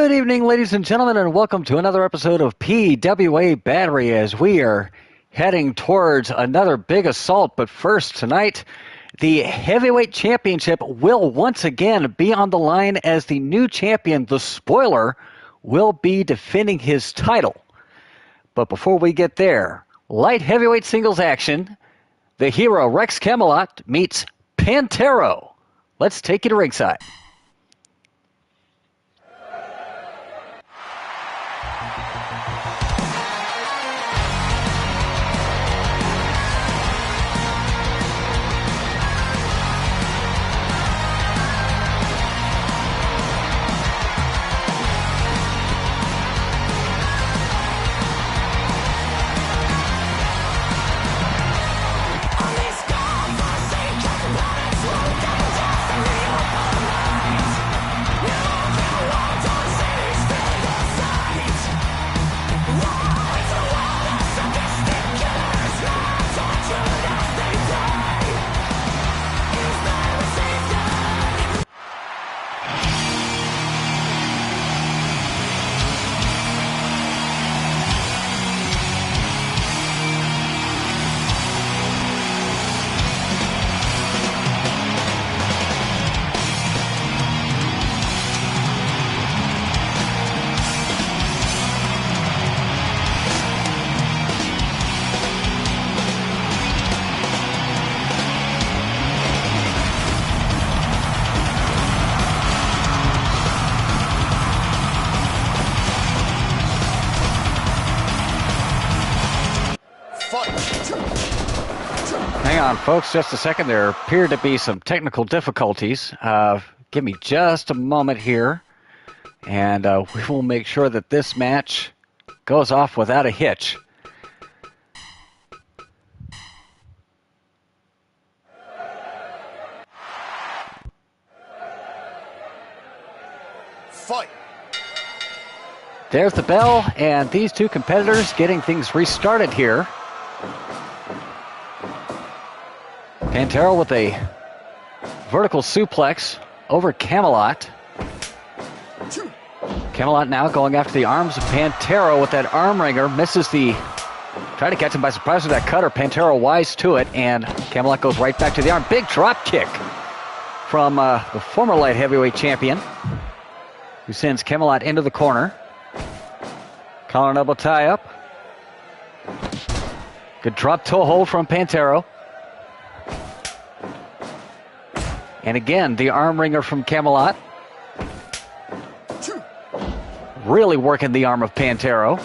Good evening, ladies and gentlemen, and welcome to another episode of PWA Battery as we are heading towards another big assault. But first, tonight, the Heavyweight Championship will once again be on the line as the new champion, the Spoiler, will be defending his title. But before we get there, light heavyweight singles action. The hero, Rex Camelot, meets Pantero. Let's take you to ringside. Hang on, folks, just a second. There appear to be some technical difficulties. Give me just a moment here, and we will make sure that this match goes off without a hitch. Fight! There's the bell, and these two competitors getting things restarted here. Pantero with a vertical suplex over Camelot. Camelot now going after the arms of Pantero with that arm wringer. Misses the... Try to catch him by surprise with that cutter. Pantero wise to it, and Camelot goes right back to the arm. Big drop kick from the former light heavyweight champion, who sends Camelot into the corner. Collar and elbow tie up. Good drop toe hold from Pantero. And again, the arm wringer from Camelot. Really working the arm of Pantero.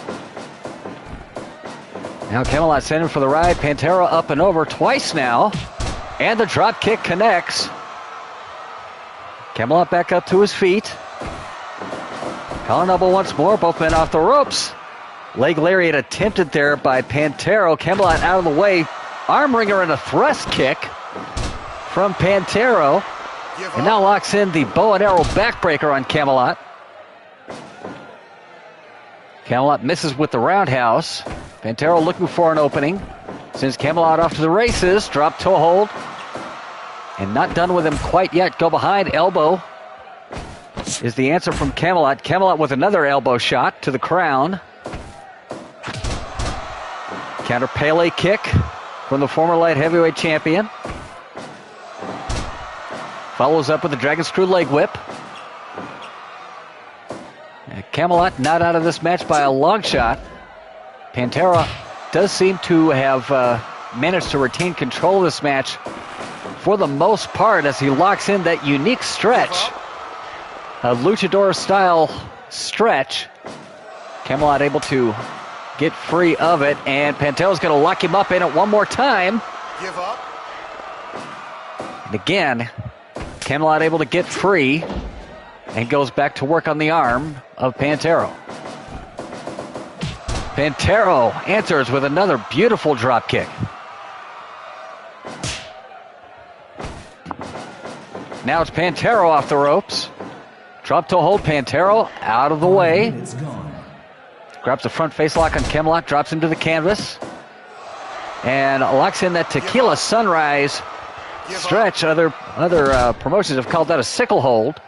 Now Camelot sending for the ride. Pantero up and over twice now. And the drop kick connects. Camelot back up to his feet. Collar and elbow once more. Both men off the ropes. Leg lariat attempted there by Pantero. Camelot out of the way. Arm wringer and a thrust kick from Pantero. And now locks in the bow and arrow backbreaker on Camelot. Camelot misses with the roundhouse. Pantero looking for an opening. Sends Camelot off to the races. Drop toe hold. And not done with him quite yet. Go behind. Elbow is the answer from Camelot. Camelot with another elbow shot to the crown. Counter Pele kick from the former light heavyweight champion. Follows up with the Dragon Screw leg whip. Camelot not out of this match by a long shot. Pantera does seem to have managed to retain control of this match for the most part as he locks in that unique stretch. A luchador-style stretch. Camelot able to get free of it, and Pantero's going to lock him up in it one more time. Give up. And again, Camelot able to get free and goes back to work on the arm of Pantero. Pantero answers with another beautiful drop kick. Now it's Pantero off the ropes. Drop toe hold, Pantero out of the way. Grabs the front face lock on Camelot, drops him to the canvas. And locks in that Tequila Sunrise stretch. Other promotions have called that a sickle hold.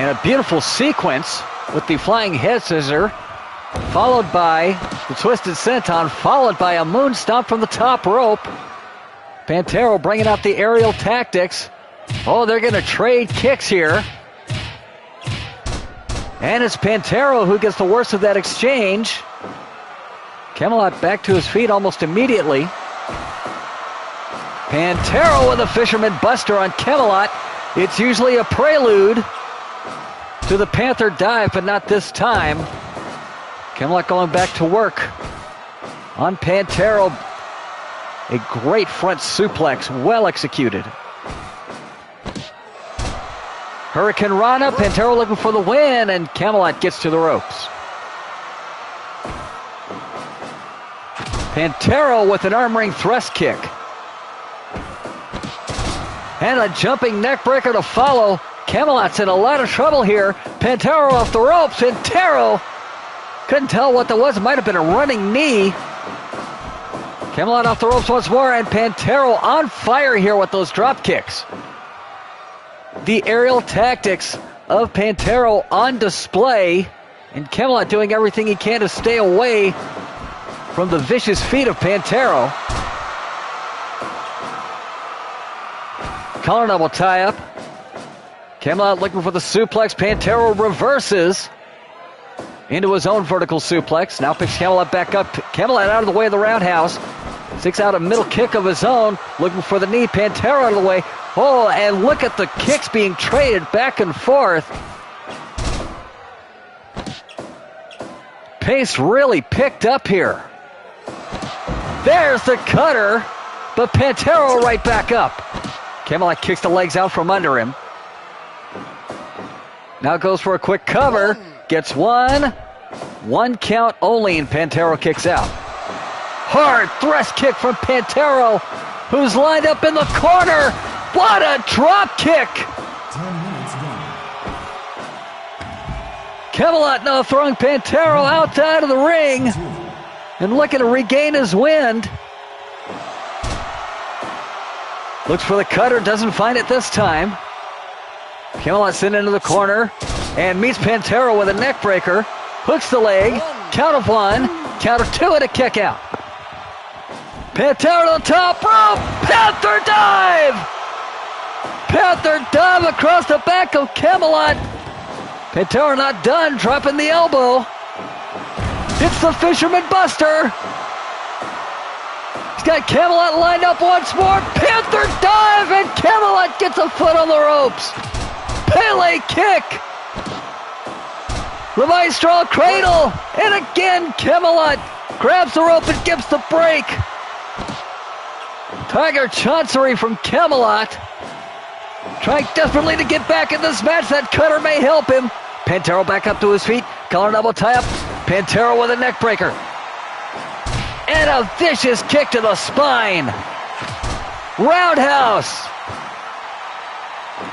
And a beautiful sequence with the flying head scissor, followed by the twisted senton, followed by a moon stomp from the top rope. Pantero bringing out the aerial tactics. Oh, they're going to trade kicks here. And it's Pantero who gets the worst of that exchange. Camelot back to his feet almost immediately. Pantero with a fisherman buster on Camelot. It's usually a prelude to the Panther dive, but not this time. Camelot going back to work on Pantero. A great front suplex, well executed. Hurricane Rana, Pantero looking for the win, and Camelot gets to the ropes. Pantero with an arm ring thrust kick. And a jumping neckbreaker to follow. Camelot's in a lot of trouble here. Pantero off the ropes. Pantero couldn't tell what that was. It might have been a running knee. Camelot off the ropes once more, and Pantero on fire here with those drop kicks. The aerial tactics of Pantero on display, and Camelot doing everything he can to stay away from the vicious feet of Pantero. Collar double tie up. Camelot looking for the suplex. Pantero reverses into his own vertical suplex. Now picks Camelot back up. Camelot out of the way of the roundhouse. Sticks out a middle kick of his own. Looking for the knee. Pantero out of the way. Oh, and look at the kicks being traded back and forth. Pace really picked up here. There's the cutter, but Pantero right back up. Camelot kicks the legs out from under him. Now goes for a quick cover. Gets one. One count only, and Pantero kicks out. Hard thrust kick from Pantero, who's lined up in the corner. What a drop kick! 10 minutes gone. Camelot now throwing Pantero outside of the ring and looking to regain his wind. Looks for the cutter, doesn't find it this time. Camelot sent into the corner and meets Pantero with a neck breaker. Hooks the leg, count of one, count of two, and a kick out. Pantero to the top rope, Panther dive! Panther dive across the back of Camelot. Pantero not done, dropping the elbow. Hits the Fisherman Buster. He's got Camelot lined up once more. Panther dive, and Camelot gets a foot on the ropes. Pele kick. Levi Straw cradle. And again, Camelot grabs the rope and gives the break. Tiger Chancery from Camelot. Trying desperately to get back in this match. That cutter may help him. Pantero back up to his feet. Collar double tie up. Pantero with a neck breaker. And a vicious kick to the spine. Roundhouse.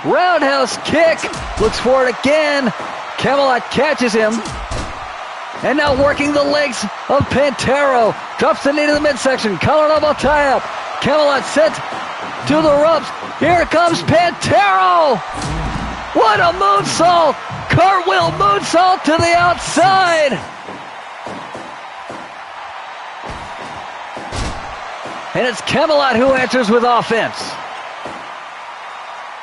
Roundhouse kick. Looks for it again. Camelot catches him. And now working the legs of Pantero. Drops the knee to the midsection. Collar double tie up. Camelot sent to the ropes. Here comes Pantero. What a moonsault. Cartwheel moonsault to the outside. And it's Camelot who answers with offense.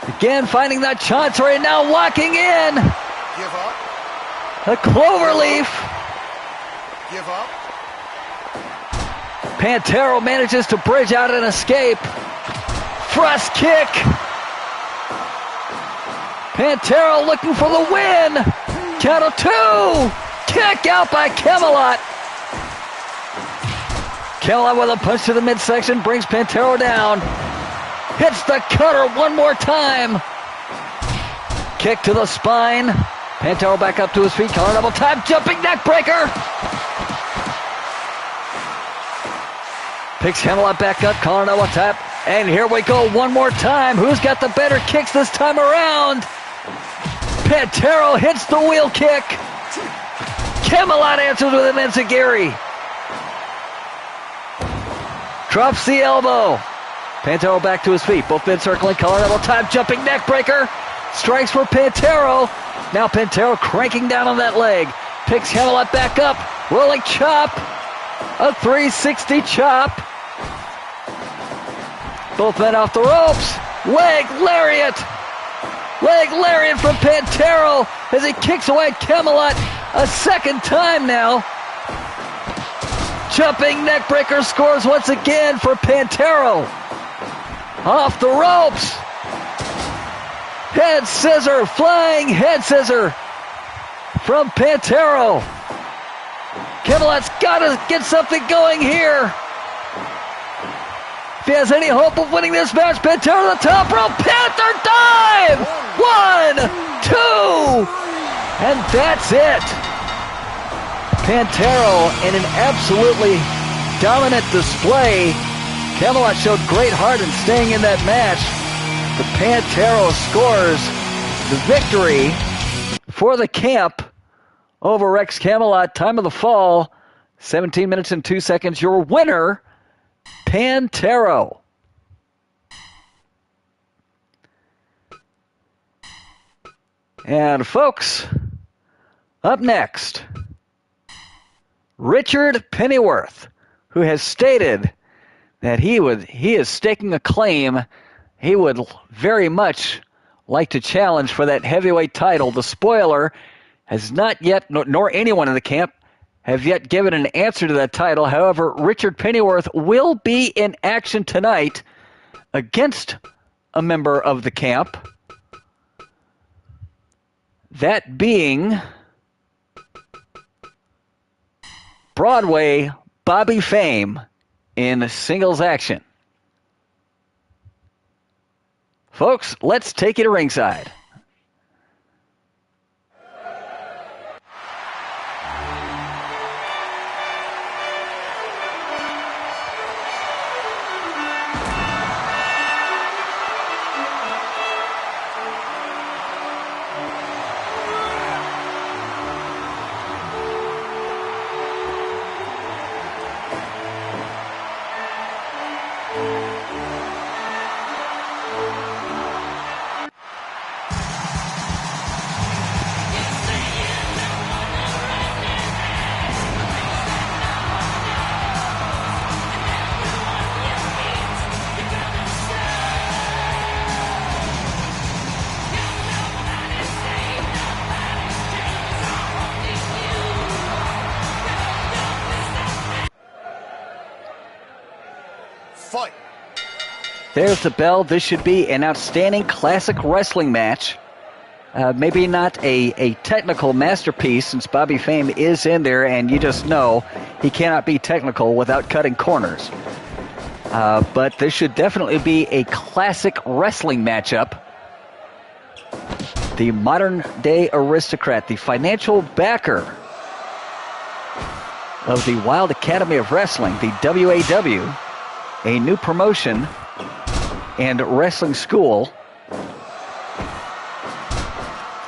Again, finding that Chancery, now walking in. Give up. A cloverleaf. Give up. Pantero manages to bridge out and escape. Thrust kick. Pantero looking for the win. Count of two. Kick out by Camelot. Camelot with a punch to the midsection brings Pantero down. Hits the cutter one more time. Kick to the spine. Pantero back up to his feet. Collar double tap. Jumping neck breaker. Picks Camelot back up. Collar double tap. And here we go one more time. Who's got the better kicks this time around? Pantero hits the wheel kick. Camelot answers with an enziguri. Drops the elbow. Pantero back to his feet. Both men circling. Collar double tap. Jumping neck breaker. Strikes for Pantero. Now Pantero cranking down on that leg. Picks Camelot back up. Rolling chop. A 360 chop. Both men off the ropes. Leg lariat. Leg lariat from Pantero as he kicks away Camelot a second time now. Jumping neckbreaker scores once again for Pantero. Off the ropes. Head scissor, flying head scissor from Pantero. Camelot's got to get something going here. If he has any hope of winning this match, Pantero to the top rope. Panther dive! 1, 2, and that's it. Pantero in an absolutely dominant display. Camelot showed great heart in staying in that match. But Pantero scores the victory for the camp over Rex Camelot. Time of the fall, 17 minutes and 2 seconds. Your winner, Pantero. And folks, up next, Richard Pennyworth, who has stated that he is staking a claim. He would very much like to challenge for that heavyweight title. The spoiler has not yet, nor anyone in the camp, have yet given an answer to that title. However, Richard Pennyworth will be in action tonight against a member of the camp. That being Broadway Bobby Fame in singles action. Folks, let's take you to ringside. Fight. There's the bell. This should be an outstanding classic wrestling match. Maybe not a technical masterpiece, since Bobby Fame is in there, and you just know he cannot be technical without cutting corners. But this should definitely be a classic wrestling matchup. The modern-day aristocrat, the financial backer of the Wild Academy of Wrestling, the WAW, a new promotion and wrestling school.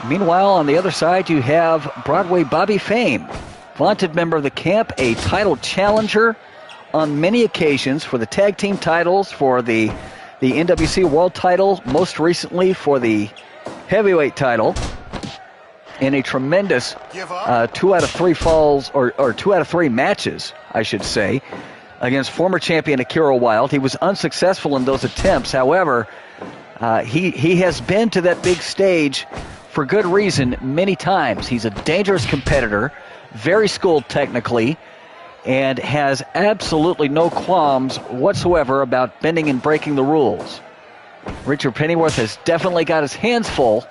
Meanwhile, on the other side, you have Broadway Bobby Fame, vaunted member of the camp, a title challenger on many occasions for the tag team titles, for the NWC World title, most recently for the heavyweight title, in a tremendous 2 out of 3 falls, or 2 out of 3 matches, I should say, against former champion Akira Wilde. He was unsuccessful in those attempts. However, he has been to that big stage for good reason many times. He's a dangerous competitor, very schooled technically, and has absolutely no qualms whatsoever about bending and breaking the rules. Richard Pennyworth has definitely got his hands full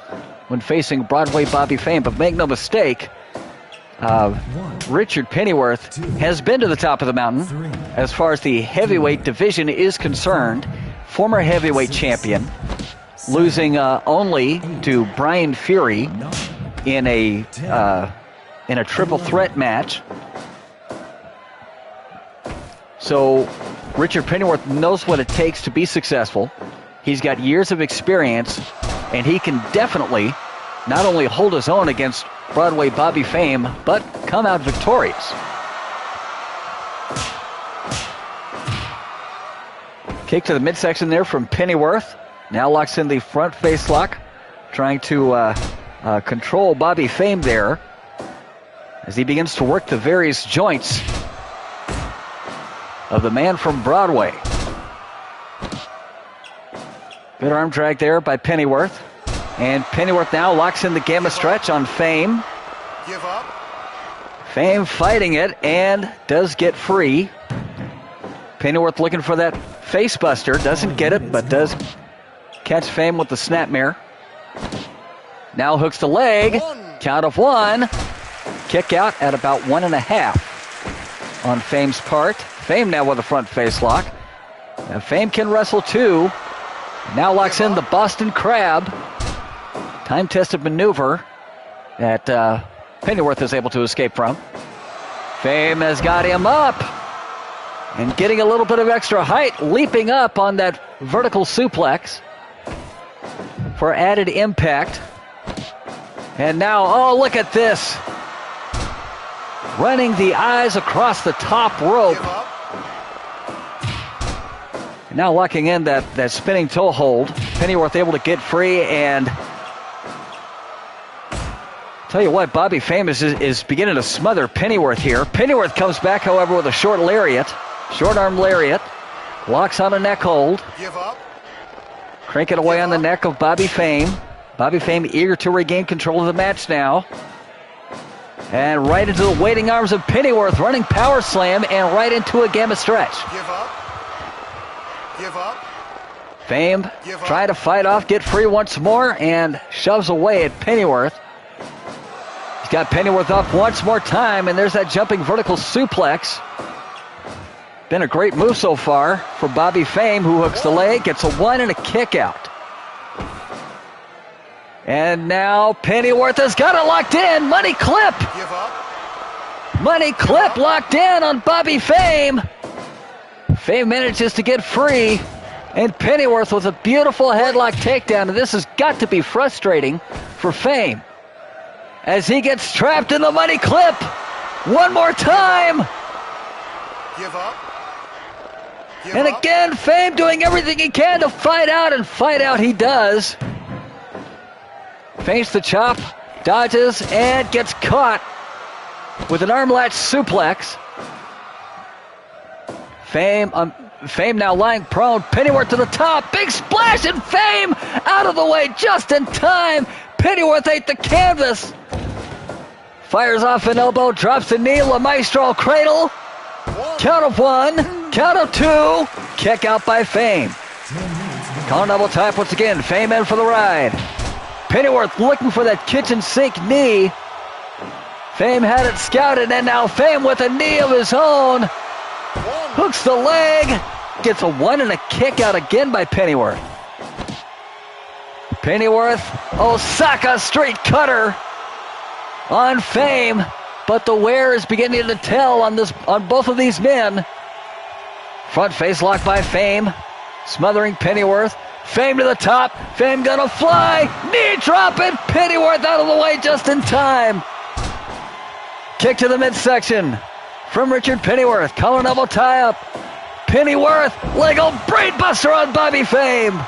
when facing Broadway Bobby Fame, but make no mistake, Richard Pennyworth has been to the top of the mountain as far as the heavyweight division is concerned. Former heavyweight champion, losing only to Brian Fury in a triple threat match. So Richard Pennyworth knows what it takes to be successful. He's got years of experience, and he can definitely not only hold his own against Broadway Bobby Fame, but come out victorious. Kick to the midsection there from Pennyworth. Now locks in the front face lock, trying to control Bobby Fame there as he begins to work the various joints of the man from Broadway. Good arm drag there by Pennyworth. And Pennyworth now locks in the gamma stretch on Fame. Give up. Fame fighting it and does get free. Pennyworth looking for that face buster. Doesn't get it, but does catch Fame with the snapmare. Now hooks the leg. Count of 1. Kick out at about 1.5 on Fame's part. Fame now with a front face lock. Now Fame can wrestle too. Now locks in the Boston Crab. Time-tested maneuver that Pennyworth is able to escape from. Fame has got him up and getting a little bit of extra height, leaping up on that vertical suplex for added impact. And now, oh, look at this. Running the eyes across the top rope. Give up. Now locking in that spinning toe hold. Pennyworth able to get free, and tell you what, Bobby Fame is beginning to smother Pennyworth here. Pennyworth comes back, however, with a short arm lariat. Locks on a neck hold. Give up. Cranking away on the neck of Bobby Fame. Bobby Fame eager to regain control of the match now. And right into the waiting arms of Pennyworth, running power slam and right into a gamma stretch. Give up. Give up. Fame trying to fight off, get free once more, and shoves away at Pennyworth. He's got Pennyworth up once more time, and there's that jumping vertical suplex. Been a great move so far for Bobby Fame, who hooks the leg, gets a 1 and a kick out. And now Pennyworth has got it locked in. Money clip. Give up. Money clip locked in on Bobby Fame. Fame manages to get free. And Pennyworth with a beautiful headlock takedown. And this has got to be frustrating for Fame as he gets trapped in the money clip. One more time. Give up. Give And up. again, Fame doing everything he can to fight out, and fight out he does. Feints the chop, dodges, and gets caught with an arm latch suplex. Fame now lying prone. Pennyworth to the top. Big splash, and Fame out of the way just in time. Pennyworth ate the canvas. Fires off an elbow, drops the knee. La Maestro cradle. Count of 1, count of 2. Kick out by Fame. Collar double type once again. Fame in for the ride. Pennyworth looking for that kitchen sink knee. Fame had it scouted, and now Fame with a knee of his own. Hooks the leg. Gets a 1 and a kick out again by Pennyworth. Pennyworth, Osaka straight cutter on Fame. But the wear is beginning to tell on both of these men. Front face lock by Fame. Smothering Pennyworth. Fame to the top. Fame gonna fly. Knee drop it. Pennyworth out of the way just in time. Kick to the midsection from Richard Pennyworth. Collar and elbow tie up. Pennyworth, legal brain buster on Bobby Fame.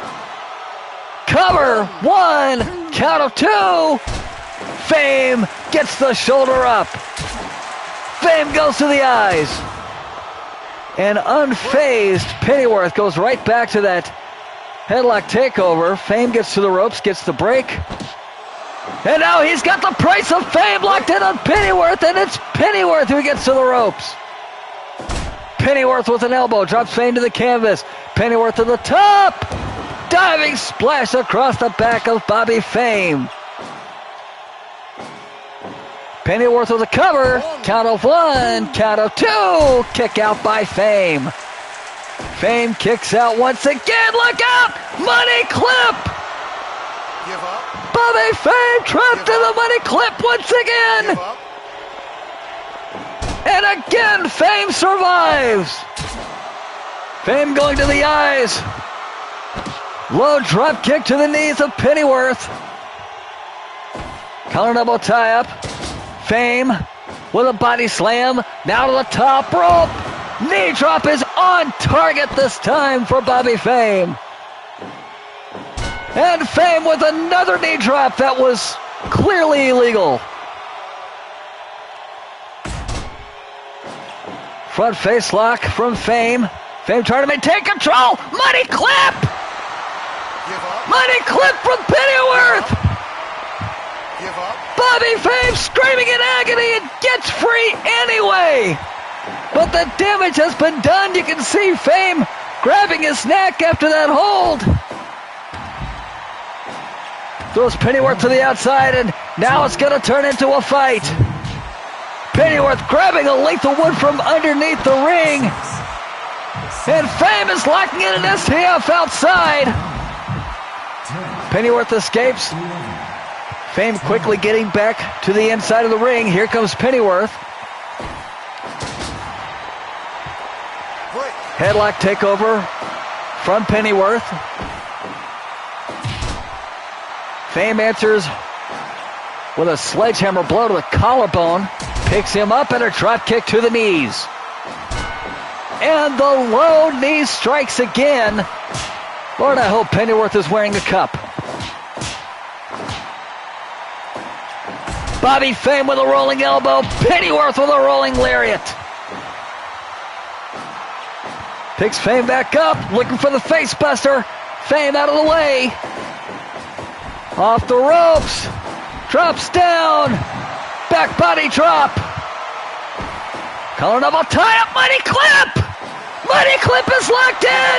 Cover. 1. Count of 2. Fame gets the shoulder up. Fame goes to the eyes. And unfazed, Pennyworth goes right back to that headlock takeover. Fame gets to the ropes, gets the break. And now he's got the price of Fame locked in on Pennyworth, and it's Pennyworth who gets to the ropes. Pennyworth with an elbow, drops Fame to the canvas. Pennyworth to the top. Diving splash across the back of Bobby Fame. Pennyworth with a cover. Count of 1, count of 2. Kick out by Fame. Fame kicks out once again. Look out! Money clip! Give up. Bobby Fame trapped in the money clip once again. Give up. And again, Fame survives. Fame going to the eyes. Low drop kick to the knees of Pennyworth. Collar and elbow tie up. Fame with a body slam. Now to the top rope. Knee drop is on target this time for Bobby Fame. And Fame with another knee drop that was Clearly illegal. Front face lock from Fame. Fame trying to maintain control. Money clip. Give up. Money clip from Pennyworth. Give up. Bobby Fame screaming in agony and gets free anyway. But the damage has been done. You can see Fame grabbing his neck after that hold. Throws Pennyworth to the outside, and now it's going to turn into a fight. Pennyworth grabbing a length of wood from underneath the ring. And Fame is locking in an STF outside. Pennyworth escapes. Fame quickly getting back to the inside of the ring. Here comes Pennyworth. Break. Headlock takeover from Pennyworth. Fame answers with a sledgehammer blow to the collarbone. Picks him up and a drop kick to the knees. And the low knee strikes again. Lord, I hope Pennyworth is wearing a cup. Bobby Fame with a rolling elbow. Pennyworth with a rolling lariat. Picks Fame back up, looking for the face buster. Fame out of the way. Off the ropes. Drops down. Back body drop. Calling up a tie-up. Money clip. Money clip is locked in.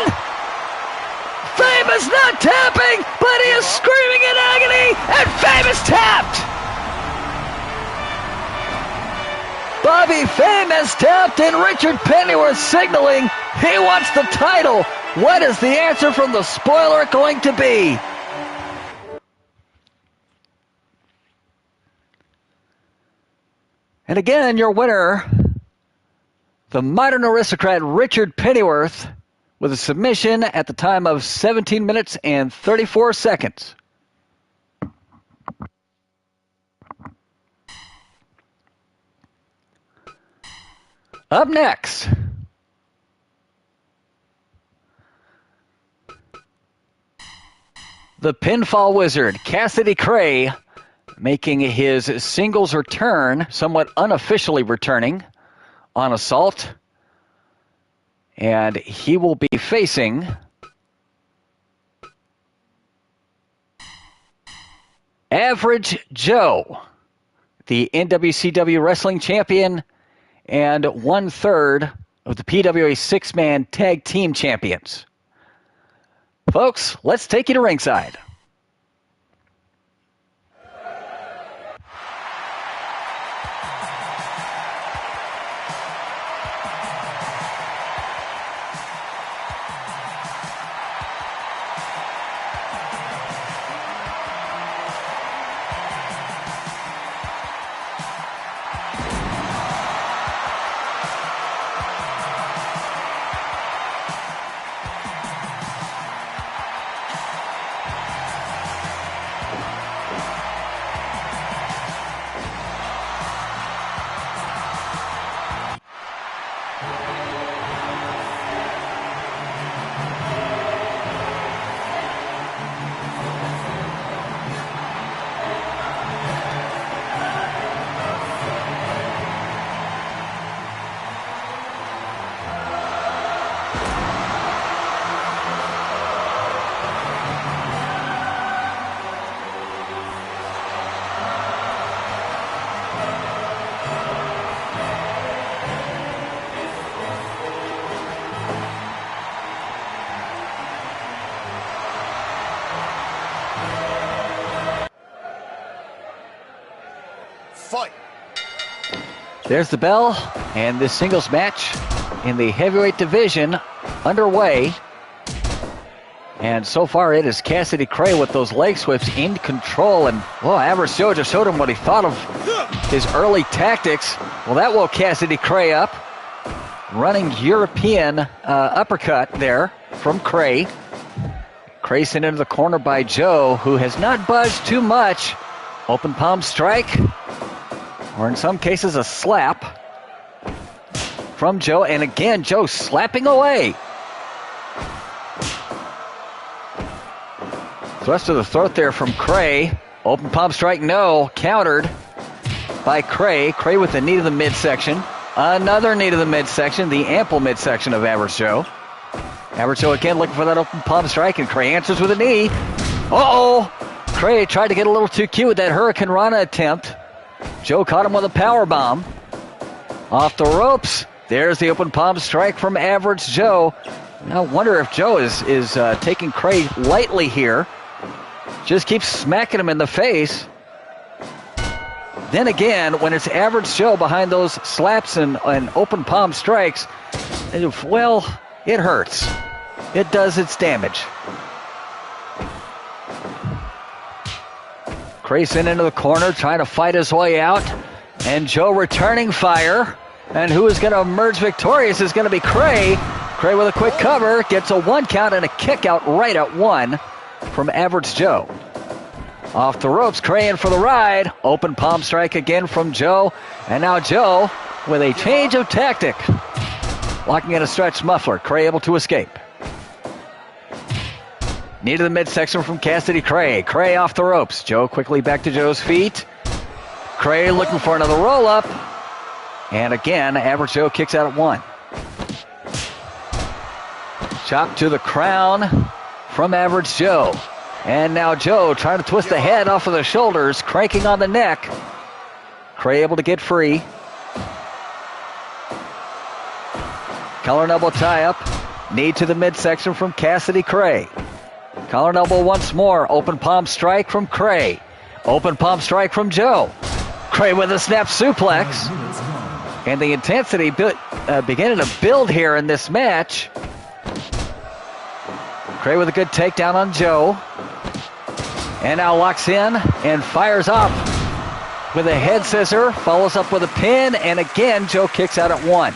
Fame is not tapping, but he is screaming in agony, and Fame is tapped. Bobby Fame has tapped, and Richard Pennyworth signaling he wants the title. What is the answer from the spoiler going to be? And again, your winner, the modern aristocrat Richard Pennyworth, with a submission at the time of 17 minutes and 34 seconds. Up next, the pinfall wizard, Cassidy Cray, making his singles return, somewhat unofficially returning on Assault. And he will be facing Average Joe, the NWCW Wrestling Champion and 1/3 of the PWA Six-Man Tag Team Champions. Folks, let's take you to ringside. Fight. There's the bell, and this singles match in the heavyweight division underway. And so far it is Cassidy Cray with those leg sweeps in control. And, well, Average Joe just showed him what he thought of his early tactics. Well, that woke Cassidy Cray up. Running European uppercut there from Cray. Cray sent into the corner by Joe, who has not budged too much. Open palm strike, or in some cases a slap from Joe. And again, Joe slapping away. Thrust to the throat there from Cray. Open palm strike, no. Countered by Cray. Cray with the knee to the midsection. Another knee to the midsection, the ample midsection of Average Joe. Average Joe again looking for that open palm strike, and Cray answers with a knee. Uh-oh! Cray tried to get a little too cute with that Hurricane Rana attempt. Joe caught him with a power bomb. Off the ropes. There's the open palm strike from Average Joe. I wonder if Joe is taking Cray lightly here. Just keeps smacking him in the face. Then again, when it's Average Joe behind those slaps and open palm strikes, well, it hurts. It does its damage. Cray sent into the corner, trying to fight his way out. And Joe returning fire. And who is going to emerge victorious is going to be Cray. Cray with a quick cover, gets a 1 count and a kick out right at 1 from Average Joe. Off the ropes, Cray in for the ride. Open palm strike again from Joe. And now Joe with a change of tactic. Locking in a stretch muffler. Cray able to escape. Knee to the midsection from Cassidy Cray. Cray off the ropes. Joe quickly back to Joe's feet. Cray looking for another roll-up. And again, Average Joe kicks out at 1. Chop to the crown from Average Joe. And now Joe trying to twist the head off of the shoulders, cranking on the neck. Cray able to get free. Collar and elbow tie-up. Knee to the midsection from Cassidy Cray. Collar and elbow once more. Open palm strike from Cray. Open palm strike from Joe. Cray with a snap suplex. And the intensity beginning to build here in this match. Cray with a good takedown on Joe. And now locks in and fires off with a head scissor. Follows up with a pin. And again, Joe kicks out at 1.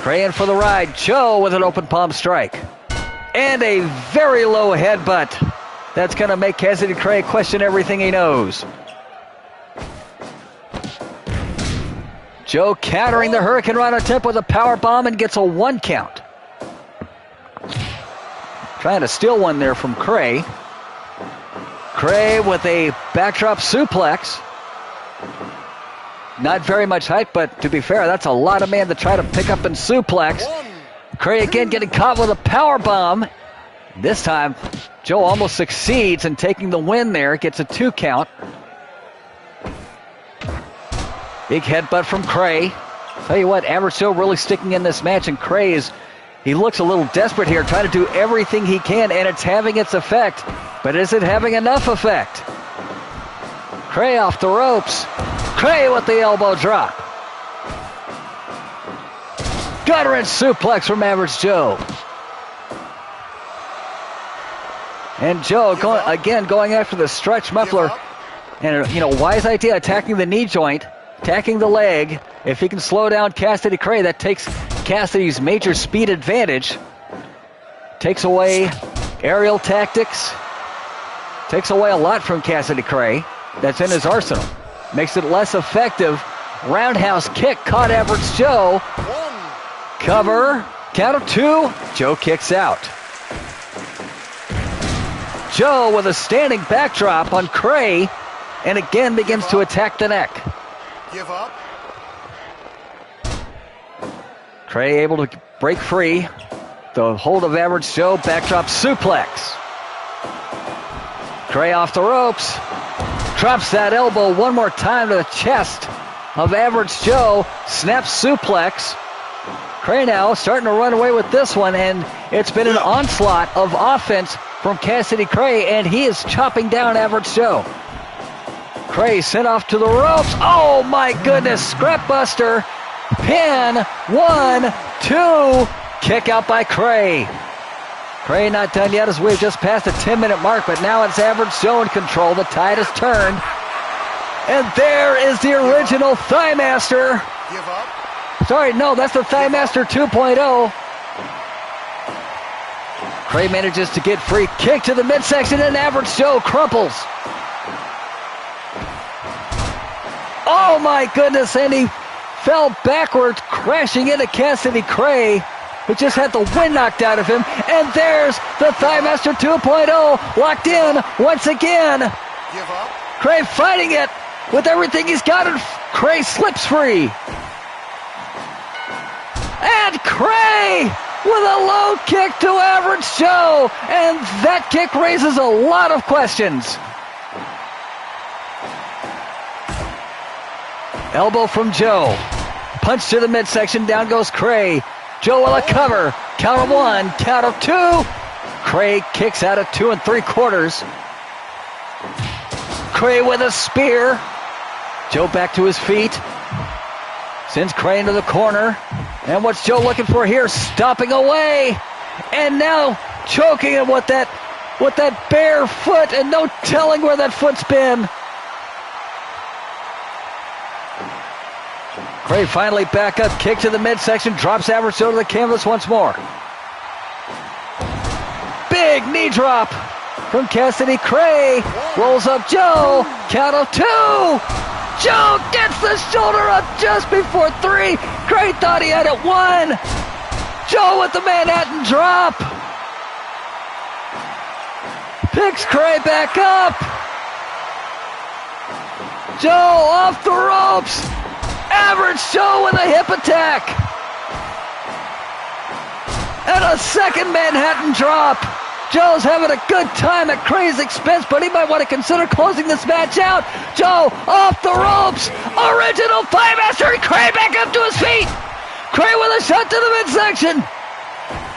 Cray in for the ride. Joe with an open palm strike. And a very low headbutt. That's going to make Cassidy Cray question everything he knows. Joe countering the Hurricane Rana attempt with a power bomb and gets a 1 count. Trying to steal one there from Cray. Cray with a backdrop suplex. Not very much height, but to be fair, that's a lot of man to try to pick up and suplex. Cray again getting caught with a power bomb. This time, Joe almost succeeds in taking the win there. Gets a 2 count. Big headbutt from Cray. Tell you what, Average Joe really sticking in this match, and Cray he looks a little desperate here, trying to do everything he can, and it's having its effect. But is it having enough effect? Cray off the ropes. Cray with the elbow drop. Gut-wrench suplex from Average Joe. And Joe going after the stretch muffler. And, wise idea, attacking the knee joint, attacking the leg. If he can slow down Cassidy Cray, that takes Cassidy's major speed advantage. Takes away aerial tactics. Takes away a lot from Cassidy Cray. That's in his arsenal. Makes it less effective. Roundhouse kick caught Average Joe. Cover. Count of 2. Joe kicks out. Joe with a standing backdrop on Cray. And again begins to attack the neck. Give up. Cray able to break free. The hold of Average Joe. Backdrop suplex. Cray off the ropes. Drops that elbow one more time to the chest of Average Joe. Snaps suplex. Cray now starting to run away with this one, and it's been an onslaught of offense from Cassidy Cray, and he is chopping down Average Joe. Cray sent off to the ropes. Oh my goodness, scrap buster. Pin, 1, 2, kick out by Cray. Cray not done yet as we've just passed the 10-minute mark, but now it's Average Joe in control. The tide has turned. And there is the original Thigh Master. Give up. Sorry, no, that's the Thigh Master 2.0. Cray manages to get free. Kick to the midsection, and Average Joe crumples. Oh my goodness, and he fell backwards, crashing into Cassidy Cray, who just had the wind knocked out of him. And there's the Thigh Master 2.0 locked in once again. Give up. Cray fighting it with everything he's got, and Cray slips free. And Cray with a low kick to Average Joe, and that kick raises a lot of questions. Elbow from Joe. Punch to the midsection, down goes Cray. Joe will a cover. Count of one, count of two. Cray kicks out at 2 3/4. Cray with a spear. Joe back to his feet. Sends Cray into the corner. And what's Joe looking for here? Stomping away. And now choking him with that bare foot, and no telling where that foot's been. Cray finally back up, kick to the midsection, drops Average Joe to the canvas once more. Big knee drop from Cassidy. Cray rolls up Joe, count of two. Joe gets the shoulder up just before three. Cray thought he had it one. Joe with the Manhattan drop. Picks Cray back up. Joe off the ropes. Average Joe with a hip attack. And a second Manhattan drop. Joe's having a good time at Cray's expense, but he might want to consider closing this match out. Joe off the ropes. Original Five Master. Cray back up to his feet. Cray with a shot to the midsection.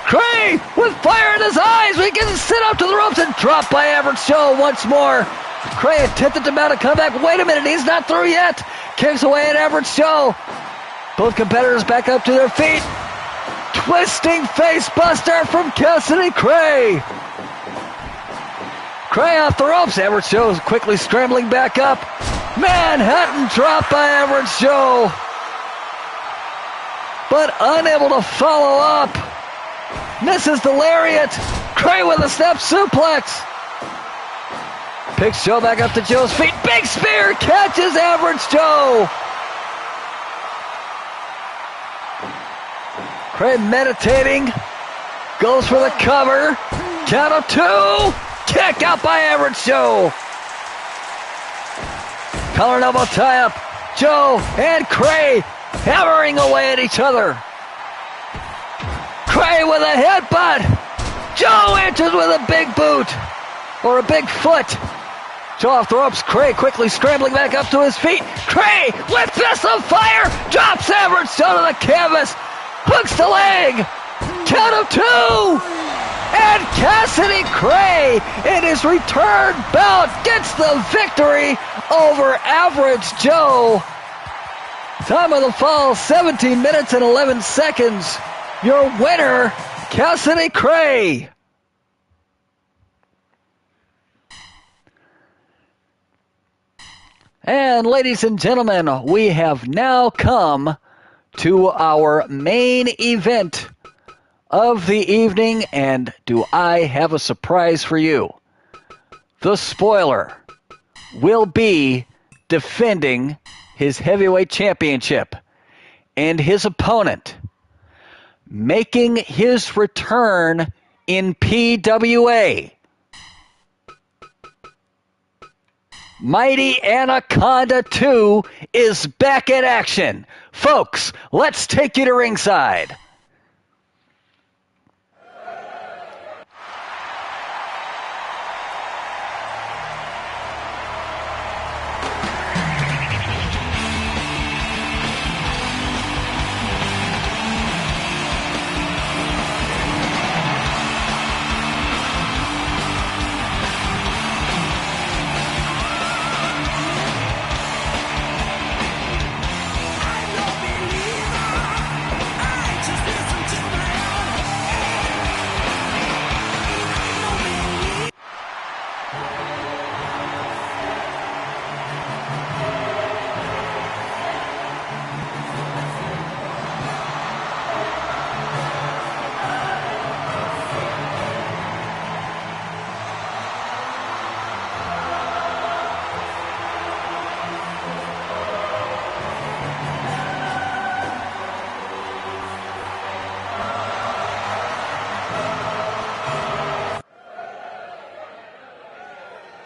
Cray with fire in his eyes. We can sit up to the ropes and drop by Average Joe once more. Cray attempted to mount a comeback. Wait a minute, he's not through yet. Kicks away at Average Joe. Both competitors back up to their feet. Twisting face buster from Cassidy Cray. Cray off the ropes. Average Joe is quickly scrambling back up. Manhattan drop by Average Joe. But unable to follow up. Misses the lariat. Cray with a snap suplex. Picks Joe back up to Joe's feet. Big spear catches Average Joe. Cray meditating. Goes for the cover. Count of two. Kick out by Average Joe. Collar and elbow tie up. Joe and Cray hammering away at each other. Cray with a headbutt. Joe answers with a big boot. Or a big foot. Joe off the ropes. Cray quickly scrambling back up to his feet. Cray with fist of fire. Drops Average Joe to the canvas. Hooks the leg. Count of two. And Cassidy Cray in his return bout gets the victory over Average Joe. Time of the fall, 17 minutes and 11 seconds. Your winner, Cassidy Cray. And ladies and gentlemen, we have now come to our main event of the evening, and do I have a surprise for you? The spoiler will be defending his heavyweight championship, and his opponent making his return in PWA. Mighty Anaconda 2 is back in action. Folks, let's take you to ringside.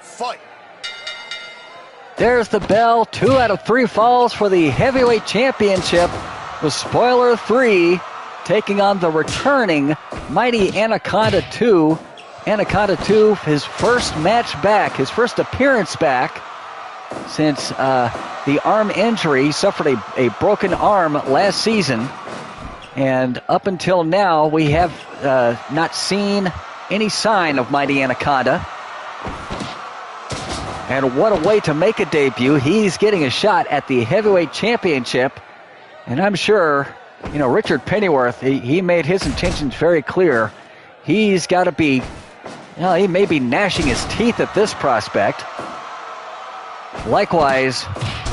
Fight. There's the bell. 2 out of 3 falls for the heavyweight championship. The Spoiler 3 taking on the returning mighty Anaconda 2. Anaconda 2, his first match back, his first appearance back since the arm injury. He suffered a broken arm last season. And up until now, we have not seen any sign of mighty Anaconda. And what a way to make a debut. He's getting a shot at the heavyweight championship. And I'm sure, Richard Pennyworth, he made his intentions very clear. He's got to be, he may be gnashing his teeth at this prospect. Likewise,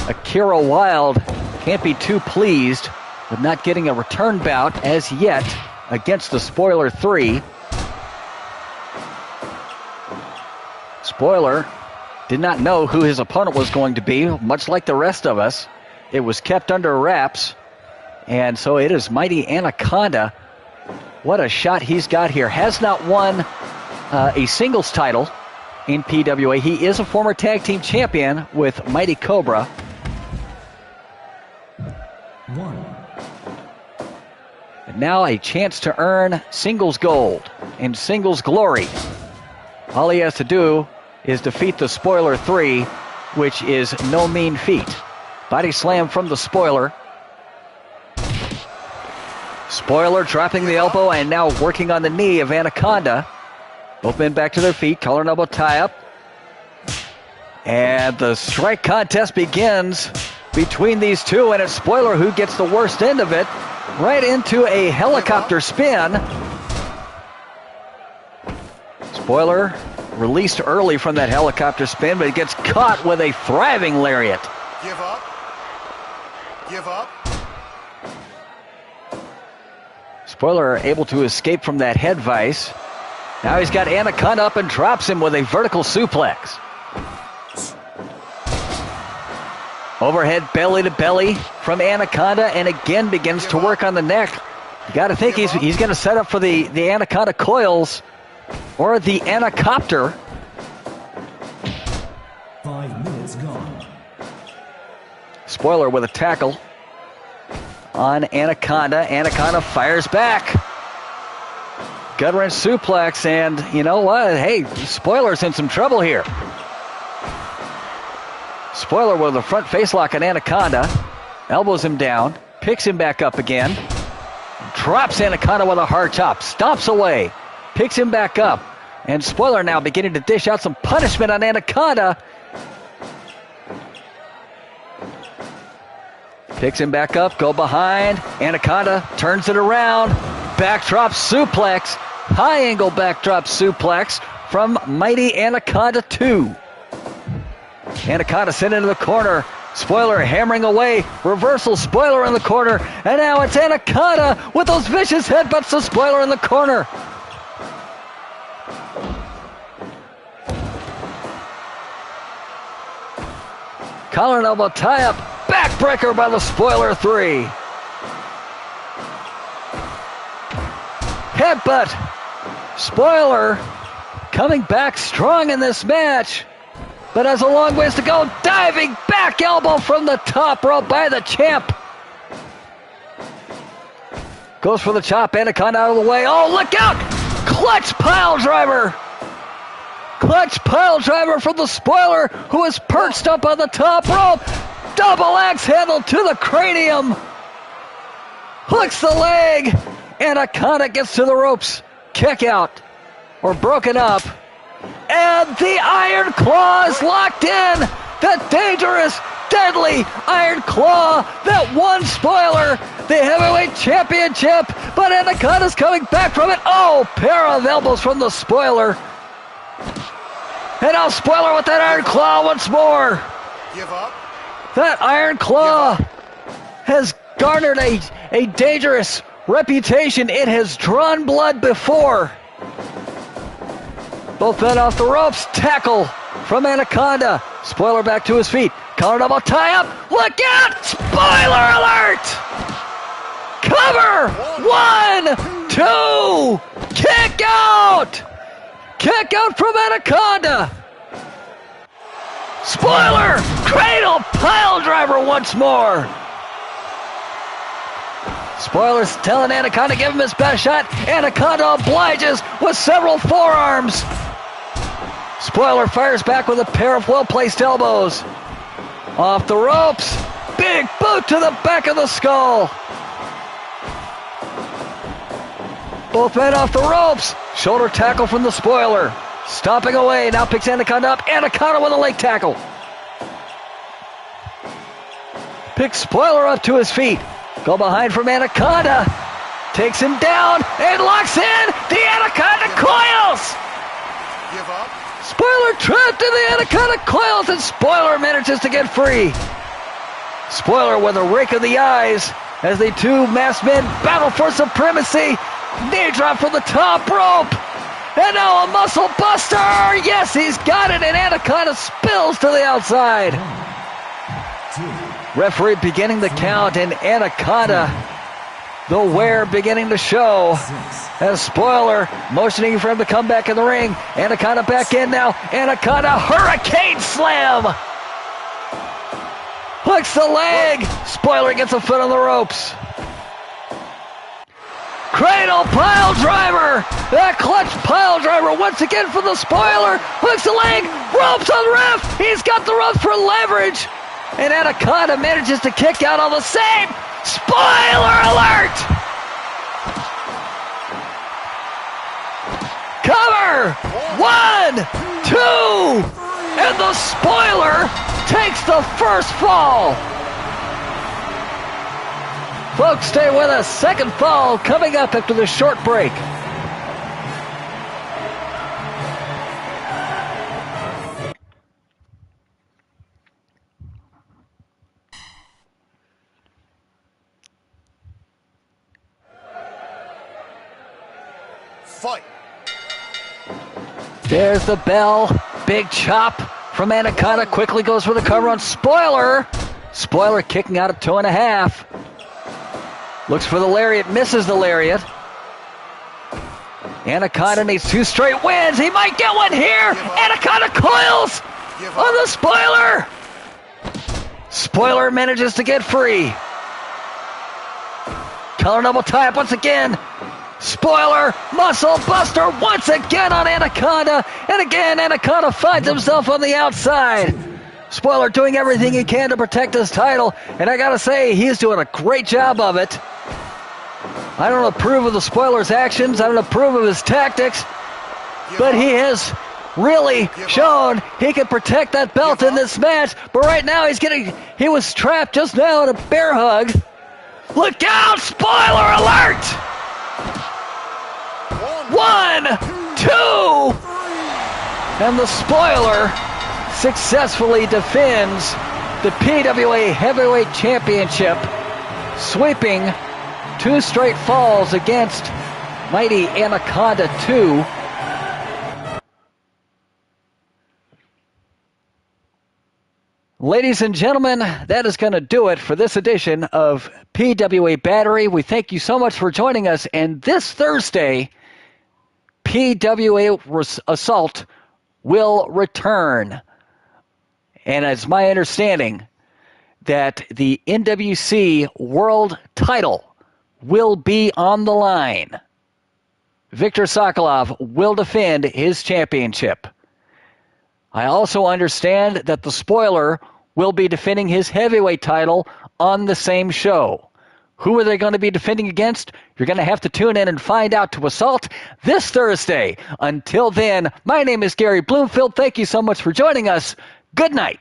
Akira Wilde can't be too pleased with not getting a return bout as yet against the Spoiler 3. Spoiler did not know who his opponent was going to be, much like the rest of us. It was kept under wraps. And so it is mighty Anaconda. What a shot he's got here. Has not won a singles title in PWA. He is a former tag team champion with Mighty Cobra. 1. And now a chance to earn singles gold and singles glory. All he has to do is defeat the Spoiler 3, which is no mean feat. Body slam from the Spoiler. Spoiler dropping the elbow and now working on the knee of Anaconda. Both men back to their feet, collar and elbow tie-up. And the strike contest begins between these two, and it's Spoiler who gets the worst end of it, right into a helicopter spin. Spoiler released early from that helicopter spin, but he gets caught with a thriving lariat. Give up. Give up. Spoiler able to escape from that head vice. Now he's got Anaconda up and drops him with a vertical suplex. Overhead belly to belly from Anaconda, and again begins to work on the neck. You got to think he's going to set up for the Anaconda coils or the Anacopter. 5 minutes gone. Spoiler with a tackle on Anaconda. Anaconda fires back. Gut wrench suplex, and you know what? Hey, Spoiler's in some trouble here. Spoiler with a front face lock on Anaconda. Elbows him down. Picks him back up again. Drops Anaconda with a hard chop. Stomps away. Picks him back up. And Spoiler now beginning to dish out some punishment on Anaconda. Picks him back up. Go behind. Anaconda turns it around. Backdrop suplex. High angle backdrop suplex from mighty Anaconda 2. Anaconda sent into the corner. Spoiler hammering away. Reversal Spoiler in the corner. And now it's Anaconda with those vicious headbutts to Spoiler in the corner. Collar and elbow tie-up. Backbreaker by the Spoiler 3. Headbutt. Spoiler coming back strong in this match, but has a long ways to go. Diving back elbow from the top rope by the champ. Goes for the chop. Anaconda out of the way. Oh, look out! Clutch pile driver. Clutch pile driver from the Spoiler, who is perched up on the top rope. Double axe handle to the cranium. Hooks the leg. Anaconda gets to the ropes. Kick out, or broken up. And the Iron Claw is locked in. The dangerous, deadly Iron Claw that won Spoiler the heavyweight championship. But Anaconda's coming back from it. Oh, pair of elbows from the Spoiler. And now Spoiler with that Iron Claw once more. Give up. That Iron Claw has garnered a dangerous reputation. It has drawn blood before. Both men off the ropes. Tackle from Anaconda. Spoiler back to his feet. Collar double tie up. Look out! Spoiler alert! Cover! 1, 2, kick out! Kick out from Anaconda. Spoiler Cradle pile driver once more. Spoiler's telling Anaconda give him his best shot. Anaconda obliges with several forearms. Spoiler fires back with a pair of well-placed elbows. Off the ropes. Big boot to the back of the skull. Both men off the ropes. Shoulder tackle from the Spoiler. Stomping away. Now picks Anaconda up. Anaconda with a leg tackle. Picks Spoiler up to his feet. Go behind from Anaconda. Takes him down and locks in. The Anaconda coils. Give up. Spoiler trapped in the Anaconda coils, and Spoiler manages to get free. Spoiler with a rake of the eyes as the two masked men battle for supremacy. Knee drop from the top rope. And now a muscle buster. Yes, he's got it, and Anaconda spills to the outside. 2, Referee beginning the count, and Anaconda, the wear beginning to show. 6, As Spoiler motioning for him to come back in the ring. Anaconda back in now. Anaconda hurricane slam. Hooks the leg. Spoiler gets a foot on the ropes. Cradle pile driver. That clutch pile driver once again for the Spoiler. Hooks the leg. Ropes on the ref. He's got the ropes for leverage. And Anaconda manages to kick out on the same. Spoiler alert! Cover! 1, 2, and the Spoiler takes the first fall. Folks, stay with us. Second fall coming up after the short break. Fight. There's the bell. Big chop from Anaconda. Quickly goes for the cover on Spoiler. Spoiler kicking out at 2.5. Looks for the lariat. Misses the lariat. Anaconda needs 2 straight wins. He might get one here. Anaconda coils on the Spoiler. Spoiler manages to get free. Collar double tie up once again. Spoiler, muscle buster once again on Anaconda. And again, Anaconda finds himself on the outside. Spoiler doing everything he can to protect his title. And I gotta say, he's doing a great job of it. I don't approve of the Spoiler's actions. I don't approve of his tactics. But he has really shown he can protect that belt in this match. But right now he was trapped just now in a bear hug. Look out, Spoiler alert! 1, 2, and the Spoiler successfully defends the PWA Heavyweight Championship, sweeping 2 straight falls against mighty Anaconda 2. Ladies and gentlemen, that is going to do it for this edition of PWA Battery. We thank you so much for joining us, and this Thursday, PWA Assault will return. And it's my understanding that the NWC World title will be on the line. Viktor Sokolov will defend his championship. I also understand that the Spoiler will be defending his heavyweight title on the same show. Who are they going to be defending against? You're going to have to tune in and find out to Assault this Thursday. Until then, my name is Gary Bloomfield. Thank you so much for joining us. Good night.